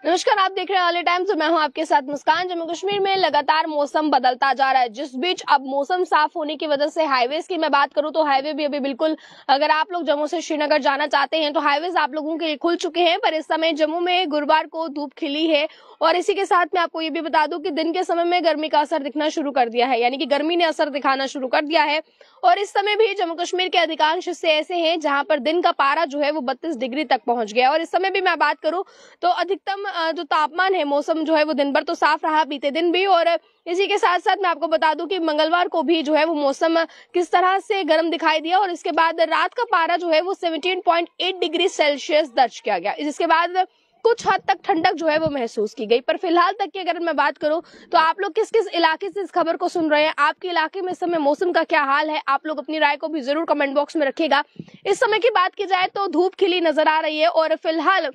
नमस्कार, आप देख रहे हैं ऑल टाइम्स और मैं हूं आपके साथ मुस्कान। जम्मू कश्मीर में लगातार मौसम बदलता जा रहा है, जिस बीच अब मौसम साफ होने की वजह से हाईवेज की मैं बात करूं तो हाईवे भी अभी बिल्कुल, अगर आप लोग जम्मू से श्रीनगर जाना चाहते हैं तो हाईवेज आप लोगों के लिए खुल चुके हैं। पर इस समय जम्मू में गुरुवार को धूप खिली है और इसी के साथ मैं आपको ये भी बता दूं कि दिन के समय में गर्मी का असर दिखना शुरू कर दिया है, यानी कि गर्मी ने असर दिखाना शुरू कर दिया है। और इस समय भी जम्मू कश्मीर के अधिकांश हिस्से ऐसे हैं जहां पर दिन का पारा जो है वो 32 डिग्री तक पहुंच गया। और इस समय भी मैं बात करूं तो अधिकतम जो तापमान है, मौसम जो है वो दिन भर तो साफ रहा बीते दिन भी। और इसी के साथ साथ मैं आपको बता दूं कि मंगलवार को भी जो है वो मौसम किस तरह से गर्म दिखाई दिया और इसके बाद रात का पारा जो है वो 17.8 डिग्री सेल्सियस दर्ज किया गया, जिसके बाद कुछ हद तक ठंडक जो है वो महसूस की गई। पर फिलहाल तक की अगर मैं बात करूं तो आप लोग किस किस इलाके से इस खबर को सुन रहे हैं, आपके इलाके में इस समय मौसम का क्या हाल है, आप लोग अपनी राय को भी जरूर कमेंट बॉक्स में रखिएगा। इस समय की बात की जाए तो धूप खिली नजर आ रही है और फिलहाल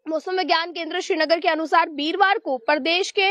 मौसम विज्ञान केंद्र श्रीनगर के अनुसार बीरवार को प्रदेश के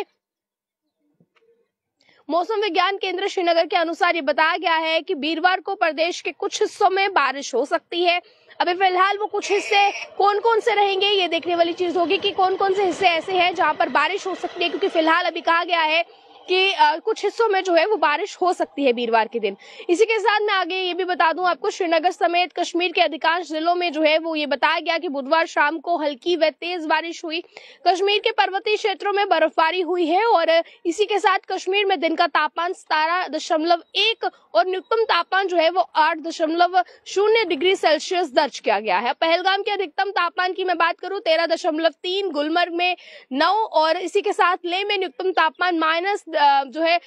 मौसम विज्ञान केंद्र श्रीनगर के अनुसार ये बताया गया है कि बीरवार को प्रदेश के कुछ हिस्सों में बारिश हो सकती है। अभी फिलहाल वो कुछ हिस्से कौन कौन से रहेंगे ये देखने वाली चीज होगी कि कौन कौन से हिस्से ऐसे हैं जहां पर बारिश हो सकती है, क्योंकि फिलहाल अभी कहा गया है कि कुछ हिस्सों में जो है वो बारिश हो सकती है बीरवार के दिन। इसी के साथ मैं आगे ये भी बता दूं आपको, श्रीनगर समेत कश्मीर के अधिकांश जिलों में जो है वो ये बताया गया कि बुधवार शाम को हल्की व तेज बारिश हुई। कश्मीर के पर्वतीय क्षेत्रों में बर्फबारी हुई है और इसी के साथ कश्मीर में दिन का तापमान 17.1 और न्यूनतम तापमान जो है वो 8.0 डिग्री सेल्सियस दर्ज किया गया है। पहलगाम के अधिकतम तापमान की मैं बात करूं 13.3, गुलमर्ग में 9 और इसी के साथ लेह में न्यूनतम तापमान माइनस जो है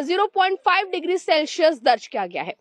0.5 डिग्री सेल्सियस दर्ज किया गया है।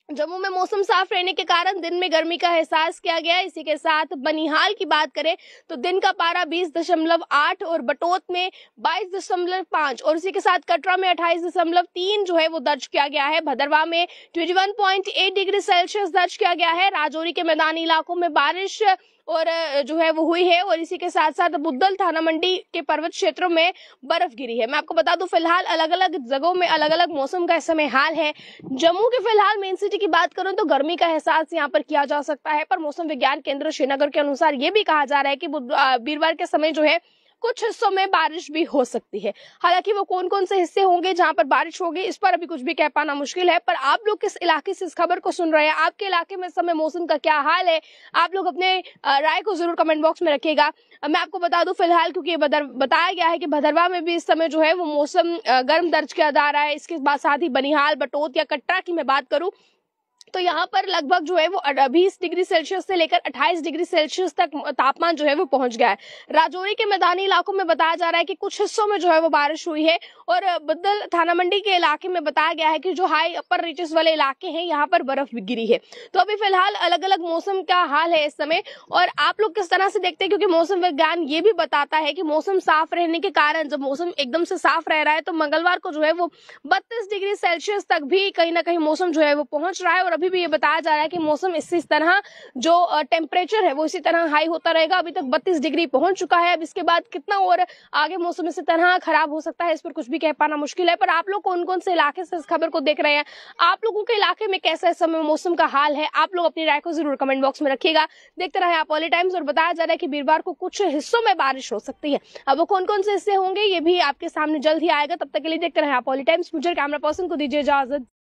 जम्मू में मौसम साफ रहने के कारण दिन में गर्मी का एहसास किया गया। इसी के साथ बनिहाल की बात करें तो दिन का पारा 20.8 और बटोत में 22.5 और इसी के साथ कटरा में 28.3 जो है वो दर्ज किया गया है। भदरवा में 21.8 डिग्री सेल्सियस दर्ज किया गया है। राजौरी के मैदानी इलाकों में बारिश और जो है वो हुई है और इसी के साथ साथ बुद्धल थाना मंडी के पर्वत क्षेत्रों में बर्फ गिरी है। मैं आपको बता दूं फिलहाल अलग अलग जगहों में अलग अलग मौसम का इस समय हाल है। जम्मू के फिलहाल मेन सिटी की बात करूं तो गर्मी का एहसास यहां पर किया जा सकता है, पर मौसम विज्ञान केंद्र श्रीनगर के अनुसार ये भी कहा जा रहा है कि बीरवार के समय जो है कुछ हिस्सों में बारिश भी हो सकती है। हालांकि वो कौन कौन से हिस्से होंगे जहां पर बारिश होगी इस पर अभी कुछ भी कह पाना मुश्किल है। पर आप लोग किस इलाके से इस खबर को सुन रहे हैं, आपके इलाके में इस समय मौसम का क्या हाल है, आप लोग अपने राय को जरूर कमेंट बॉक्स में रखिएगा। मैं आपको बता दूं फिलहाल क्योंकि बताया गया है कि भदरवा में भी इस समय जो है वो मौसम गर्म दर्ज किया जा रहा है। इसके बाद साथ ही बनिहाल, बटोत या कटरा की मैं बात करूं तो यहाँ पर लगभग जो है वो 20 डिग्री सेल्सियस से लेकर 28 डिग्री सेल्सियस तक तापमान जो है वो पहुंच गया है। राजौरी के मैदानी इलाकों में बताया जा रहा है कि कुछ हिस्सों में जो है वो बारिश हुई है और बुद्धल थाना मंडी के इलाके में बताया गया है कि जो हाई अपर रीचेस वाले इलाके हैं यहाँ पर बर्फ भी गिरी है। तो अभी फिलहाल अलग अलग मौसम का हाल है इस समय और आप लोग किस तरह से देखते हैं, क्योंकि मौसम विज्ञान ये भी बताता है कि मौसम साफ रहने के कारण जब मौसम एकदम से साफ रह रहा है तो मंगलवार को जो है वो 32 डिग्री सेल्सियस तक भी कहीं ना कहीं मौसम जो है वो पहुंच रहा है। और अभी भी ये बताया जा रहा है कि मौसम इसी तरह जो टेम्परेचर है वो इसी तरह हाई होता रहेगा। अभी तक 32 डिग्री पहुंच चुका है, अब इसके बाद कितना और आगे मौसम इसी तरह खराब हो सकता है इस पर कुछ भी कह पाना मुश्किल है। पर आप लोग कौन कौन से इलाके से इस खबर को देख रहे हैं, आप लोगों के इलाके में कैसा इस समय मौसम का हाल है, आप लोग अपनी राय को जरूर कमेंट बॉक्स में रखिएगा। देखते रहे आप ऑल टाइम्स और बताया जा रहा है कि बीरवार को कुछ हिस्सों में बारिश हो सकती है। अब वो कौन कौन से हिस्से होंगे ये भी आपके सामने जल्द ही आएगा। तब तक के लिए देखते रहे आप ऑल टाइम्स। मुझे कैमरा पर्सन को दीजिए इजाजत।